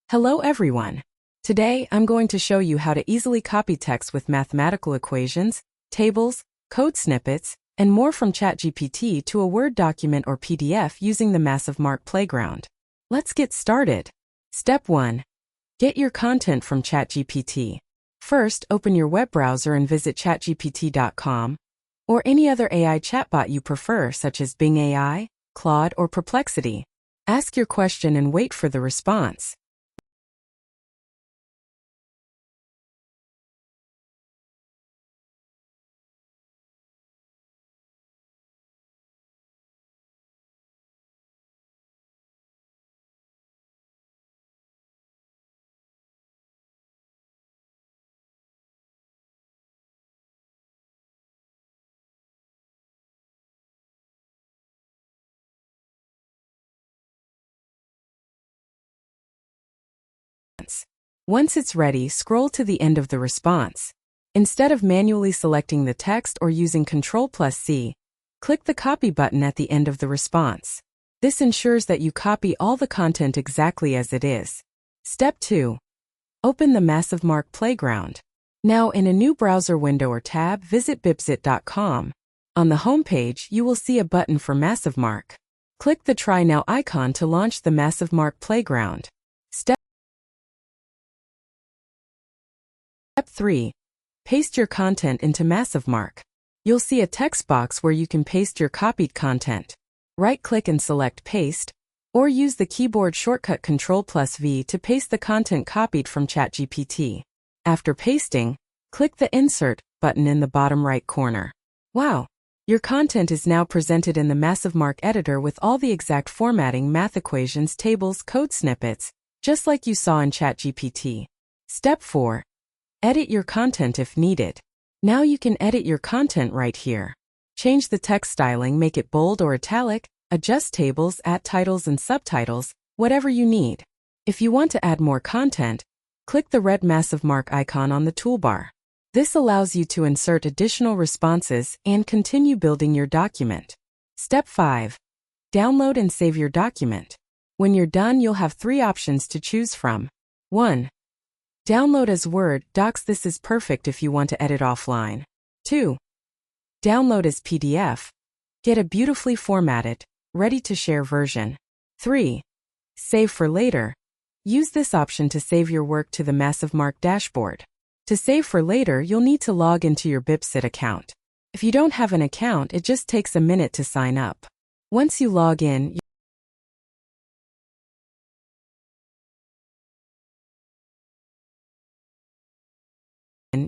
Hello everyone. Today I'm going to show you how to easily copy text with mathematical equations, tables, code snippets, and more from ChatGPT to a Word document or PDF using the Massive Mark Playground. Let's get started. Step 1. Get your content from ChatGPT. First, open your web browser and visit chatgpt.com or any other AI chatbot you prefer such as BingAI, Claude, or Perplexity. Ask your question and wait for the response. Once it's ready, scroll to the end of the response. Instead of manually selecting the text or using Ctrl+C, click the copy button at the end of the response. This ensures that you copy all the content exactly as it is. Step 2. Open the Massive Mark Playground. Now in a new browser window or tab, visit bibsit.com. On the home page, you will see a button for Massive Mark. Click the Try Now icon to launch the Massive Mark Playground. Step 3. Paste your content into Massive Mark. You'll see a text box where you can paste your copied content. Right-click and select Paste, or use the keyboard shortcut Ctrl+V to paste the content copied from ChatGPT. After pasting, click the Insert button in the bottom right corner. Wow! Your content is now presented in the Massive Mark editor with all the exact formatting, math equations, tables, code snippets, just like you saw in ChatGPT. Step 4. Edit your content if needed. Now you can edit your content right here. Change the text styling, make it bold or italic, adjust tables, add titles and subtitles, whatever you need. If you want to add more content, click the red Massive Mark icon on the toolbar. This allows you to insert additional responses and continue building your document. Step 5. Download and save your document. When you're done, you'll have 3 options to choose from. 1. Download as Word docs. This is perfect if you want to edit offline. 2. Download as PDF. Get a beautifully formatted, ready-to-share version. 3. Save for later. Use this option to save your work to the Massive Mark dashboard. To save for later, you'll need to log into your Bibsit account. If you don't have an account, it just takes a minute to sign up. Once you log in,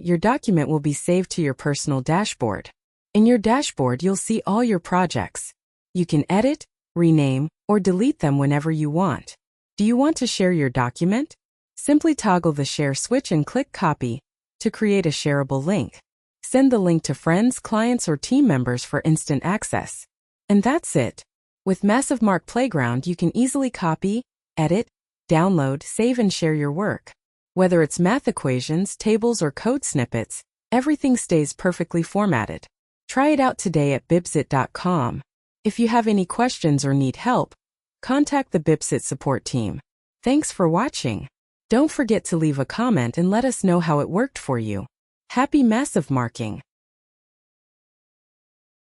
your document will be saved to your personal dashboard. In your dashboard, you'll see all your projects. You can edit, rename, or delete them whenever you want. Do you want to share your document? Simply toggle the share switch and click Copy to create a shareable link. Send the link to friends, clients, or team members for instant access. And that's it. With Massive Mark Playground, you can easily copy, edit, download, save, and share your work. Whether it's math equations, tables, or code snippets, everything stays perfectly formatted. Try it out today at bibsit.com. If you have any questions or need help, contact the Bibsit support team. Thanks for watching. Don't forget to leave a comment and let us know how it worked for you. Happy massive marking!